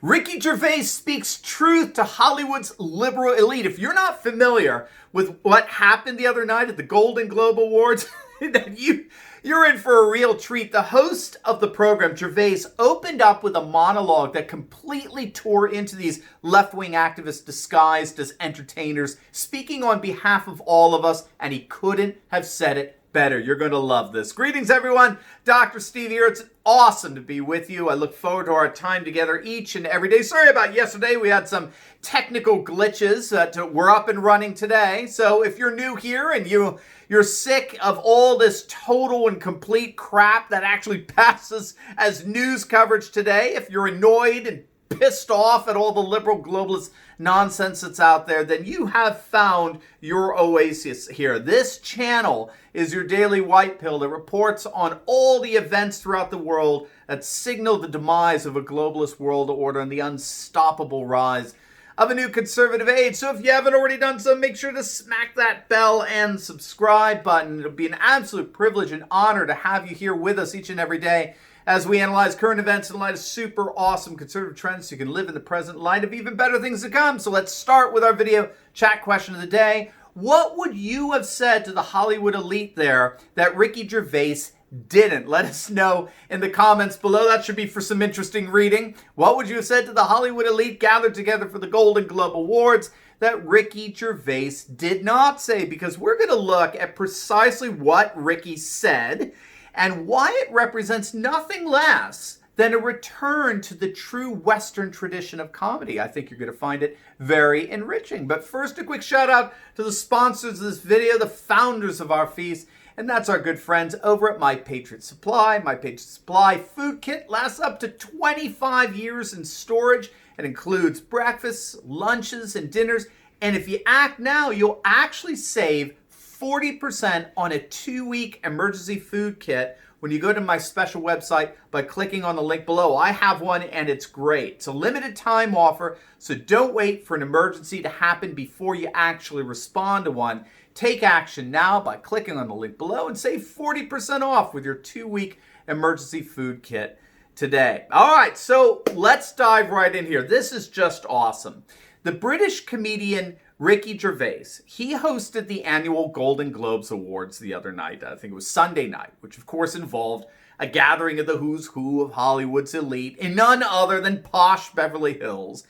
Ricky Gervais speaks truth to Hollywood's liberal elite. If you're not familiar with what happened the other night at the Golden Globe Awards, then you're in for a real treat. The host of the program, Gervais, opened up with a monologue that completely tore into these left-wing activists disguised as entertainers, speaking on behalf of all of us, and he couldn't have said it better. You're going to love this. Greetings, everyone. Dr. Steve here. It's awesome to be with you. I look forward to our time together each and every day. Sorry about yesterday. We had some technical glitches. We're up and running today. So if you're new here and you're sick of all this total and complete crap that actually passes as news coverage today, if you're annoyed and pissed off at all the liberal globalist nonsense that's out there, then you have found your oasis here. This channel is your daily white pill that reports on all the events throughout the world that signal the demise of a globalist world order and the unstoppable rise of a new conservative age. So if you haven't already done so, make sure to smack that bell and subscribe button. It'll be an absolute privilege and honor to have you here with us each and every day as we analyze current events in light of super awesome conservative trends so you can live in the present light of even better things to come. So let's start with our video chat question of the day. What would you have said to the Hollywood elite there that Ricky Gervais didn't? Let us know in the comments below. That should be for some interesting reading. What would you have said to the Hollywood elite gathered together for the Golden Globe Awards that Ricky Gervais did not say? Because we're going to look at precisely what Ricky said and why it represents nothing less than a return to the true Western tradition of comedy. I think you're going to find it very enriching. But first, a quick shout out to the sponsors of this video, the founders of our feast, and that's our good friends over at My Patriot Supply. My Patriot Supply food kit lasts up to 25 years in storage. It includes breakfasts, lunches, and dinners. And if you act now, you'll actually save 40% on a 2-week emergency food kit when you go to my special website by clicking on the link below. I have one and it's great. It's a limited time offer, so don't wait for an emergency to happen before you actually respond to one. Take action now by clicking on the link below and save 40% off with your 2-week emergency food kit today. All right, so let's dive right in here. This is just awesome. The British comedian Ricky Gervais, he hosted the annual Golden Globes Awards the other night. I think it was Sunday night, which of course involved a gathering of the who's who of Hollywood's elite in none other than posh Beverly Hills.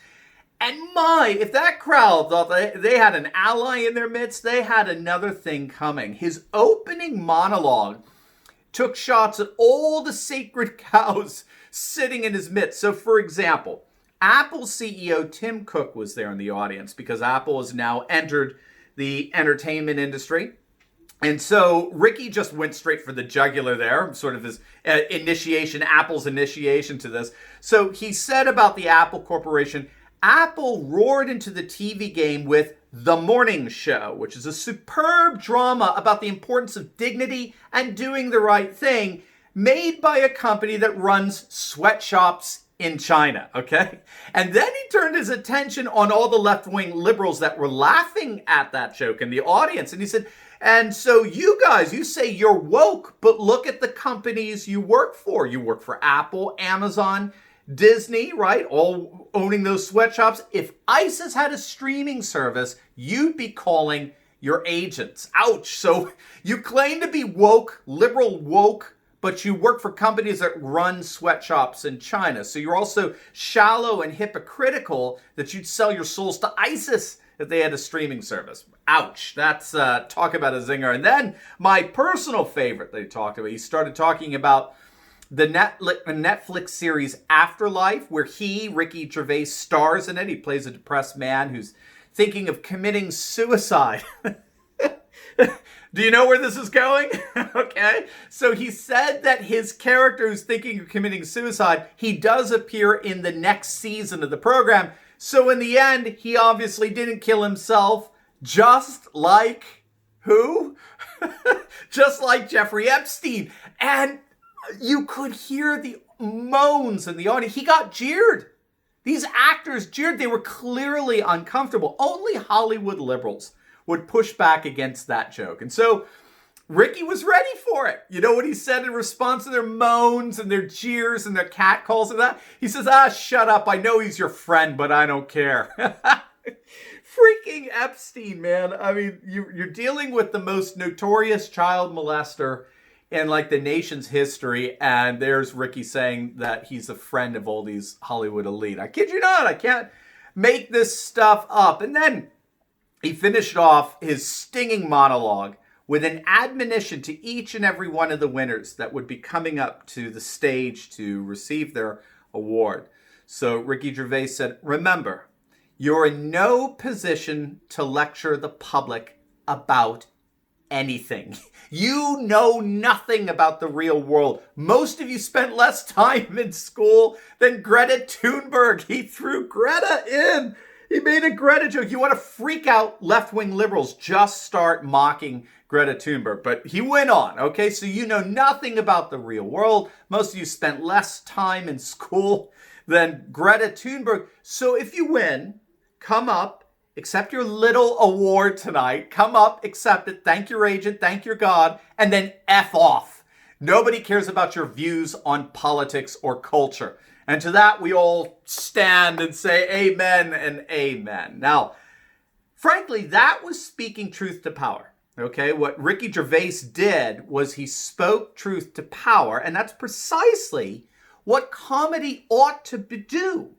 And if that crowd thought they had an ally in their midst, they had another thing coming. His opening monologue took shots at all the sacred cows sitting in his midst. So for example, Apple CEO Tim Cook was there in the audience because Apple has now entered the entertainment industry. And so Ricky just went straight for the jugular there, sort of his initiation, Apple's initiation to this. So he said about the Apple Corporation, Apple roared into the TV game with The Morning Show, which is a superb drama about the importance of dignity and doing the right thing, made by a company that runs sweatshops in China, okay? And then he turned his attention on all the left-wing liberals that were laughing at that joke in the audience. And he said, and so you guys, you say you're woke, but look at the companies you work for. You work for Apple, Amazon, Disney, right? All owning those sweatshops. If ISIS had a streaming service, you'd be calling your agents. Ouch. So you claim to be woke, liberal woke, but you work for companies that run sweatshops in China. So you're also shallow and hypocritical that you'd sell your souls to ISIS if they had a streaming service. Ouch. That's talk about a zinger. And then my personal favorite that he talked about, he started talking about the Netflix series Afterlife, where Ricky Gervais, stars in it. He plays a depressed man who's thinking of committing suicide. Do you know where this is going? Okay. So he said that his character who's thinking of committing suicide, he does appear in the next season of the program. So in the end, he obviously didn't kill himself, just like who? Just like Jeffrey Epstein. And you could hear the moans in the audience. He got jeered. These actors jeered. They were clearly uncomfortable. Only Hollywood liberals would push back against that joke. And so Ricky was ready for it. You know what he said in response to their moans and their jeers and their catcalls and that? He says, shut up. I know he's your friend, but I don't care. Freaking Epstein, man. I mean, you're dealing with the most notorious child molester in like the nation's history, and there's Ricky saying that he's a friend of all these Hollywood elite. I kid you not. I can't make this stuff up. And then he finished off his stinging monologue with an admonition to each and every one of the winners that would be coming up to the stage to receive their award. So Ricky Gervais said, remember, you're in no position to lecture the public about anything. You know nothing about the real world. Most of you spent less time in school than Greta Thunberg. He threw Greta in. He made a Greta joke. You want to freak out left-wing liberals, just start mocking Greta Thunberg. But he went on, okay? So you know nothing about the real world. Most of you spent less time in school than Greta Thunberg. So if you win, come up, accept your little award tonight. Come up, accept it, thank your agent, thank your God, and then F off. Nobody cares about your views on politics or culture. And to that, we all stand and say amen and amen. Now, frankly, that was speaking truth to power. Okay, what Ricky Gervais did was he spoke truth to power, and that's precisely what comedy ought to do.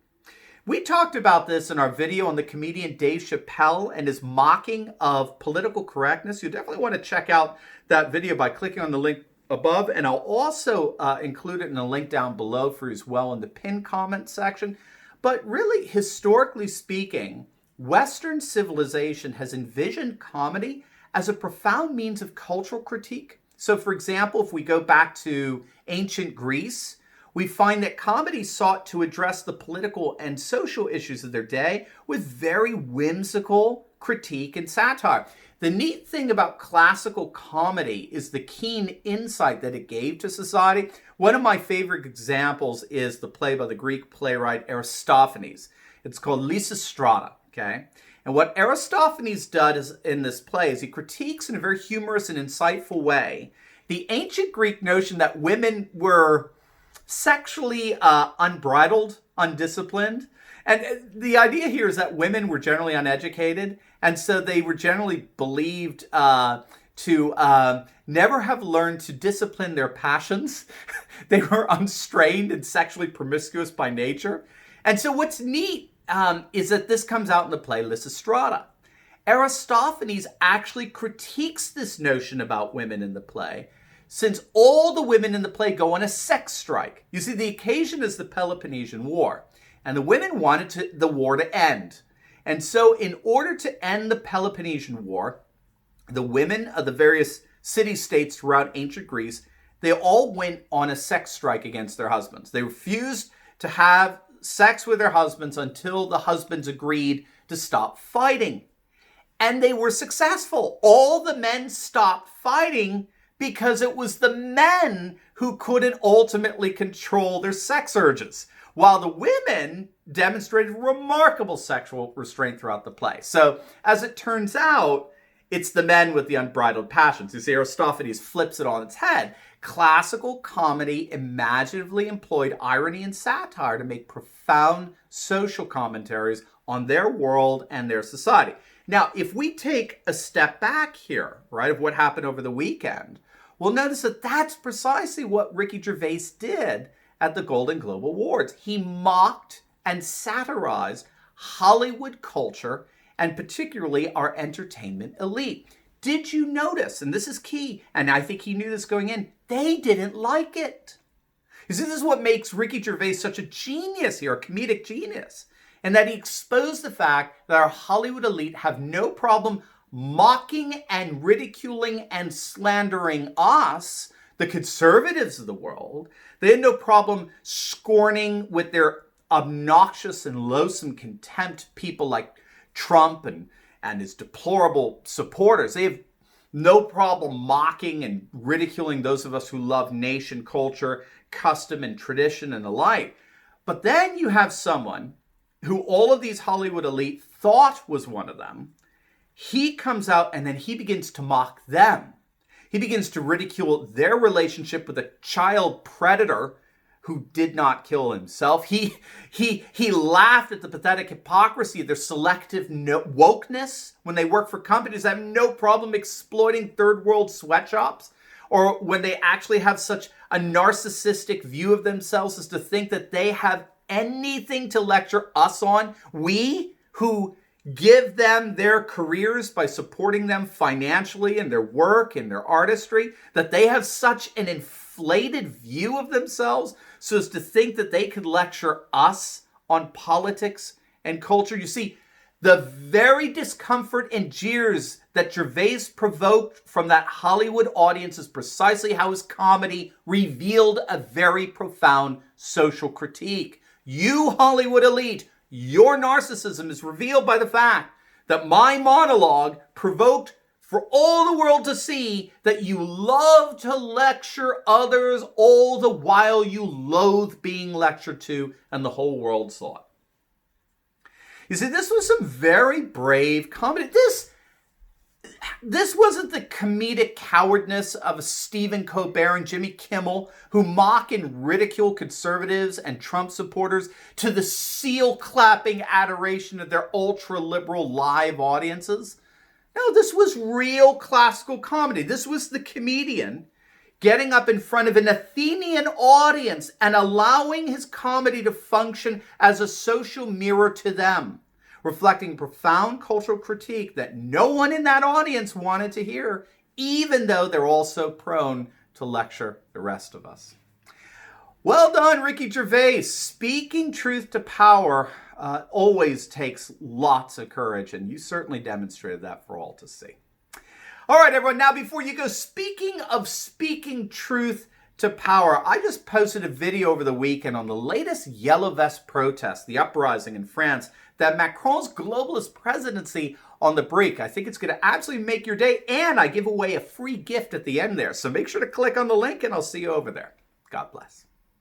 We talked about this in our video on the comedian Dave Chappelle and his mocking of political correctness. You definitely want to check out that video by clicking on the link above, and I'll also include it in a link down below for you as well in the pinned comment section. But really, historically speaking, Western civilization has envisioned comedy as a profound means of cultural critique. So for example, if we go back to ancient Greece, we find that comedy sought to address the political and social issues of their day with very whimsical critique and satire. The neat thing about classical comedy is the keen insight that it gave to society. One of my favorite examples is the play by the Greek playwright Aristophanes. It's called Lysistrata, okay? And what Aristophanes does in this play is he critiques in a very humorous and insightful way the ancient Greek notion that women were sexually unbridled, undisciplined. And the idea here is that women were generally uneducated, and so they were generally believed to never have learned to discipline their passions. They were unstrained and sexually promiscuous by nature. And so what's neat is that this comes out in the play Lysistrata. Aristophanes actually critiques this notion about women in the play, since all the women in the play go on a sex strike. You see, the occasion is the Peloponnesian War, and the women wanted the war to end. And so in order to end the Peloponnesian War, the women of the various city-states throughout ancient Greece, they all went on a sex strike against their husbands. They refused to have sex with their husbands until the husbands agreed to stop fighting. And they were successful. All the men stopped fighting because it was the men who couldn't ultimately control their sex urges, while the women demonstrated remarkable sexual restraint throughout the play. So, as it turns out, it's the men with the unbridled passions. You see, Aristophanes flips it on its head. Classical comedy imaginatively employed irony and satire to make profound social commentaries on their world and their society. Now, if we take a step back here, right, of what happened over the weekend, we'll notice that that's precisely what Ricky Gervais did at the Golden Globe Awards. He mocked and satirized Hollywood culture, and particularly our entertainment elite. Did you notice, and this is key, and I think he knew this going in, they didn't like it. You see, this is what makes Ricky Gervais such a genius here, a comedic genius, and that he exposed the fact that our Hollywood elite have no problem mocking and ridiculing and slandering us, the conservatives of the world. They had no problem scorning with their obnoxious and loathsome contempt people like Trump and his deplorable supporters. They have no problem mocking and ridiculing those of us who love nation, culture, custom, and tradition and the like. But then you have someone who all of these Hollywood elite thought was one of them. He comes out and then he begins to mock them. He begins to ridicule their relationship with a child predator who did not kill himself. He laughed at the pathetic hypocrisy of their selective wokeness when they work for companies that have no problem exploiting third world sweatshops, or when they actually have such a narcissistic view of themselves as to think that they have anything to lecture us on. We who give them their careers by supporting them financially in their work, in their artistry, that they have such an inflated view of themselves so as to think that they could lecture us on politics and culture. You see, the very discomfort and jeers that Gervais provoked from that Hollywood audience is precisely how his comedy revealed a very profound social critique. You Hollywood elite, your narcissism is revealed by the fact that my monologue provoked for all the world to see that you love to lecture others all the while you loathe being lectured to, and the whole world saw it. You see, this was some very brave comedy. This wasn't the comedic cowardness of Stephen Colbert and Jimmy Kimmel, who mock and ridicule conservatives and Trump supporters, to the seal-clapping adoration of their ultra-liberal live audiences. No, this was real classical comedy. This was the comedian getting up in front of an Athenian audience and allowing his comedy to function as a social mirror to them, reflecting profound cultural critique that no one in that audience wanted to hear, even though they're also prone to lecture the rest of us. Well done, Ricky Gervais. Speaking truth to power always takes lots of courage, and you certainly demonstrated that for all to see. All right, everyone. Now, before you go, speaking of speaking truth to power, I just posted a video over the weekend on the latest Yellow Vest protest, the uprising in France, that Macron's globalist presidency on the brink. I think it's going to absolutely make your day, and I give away a free gift at the end there. So make sure to click on the link, and I'll see you over there. God bless.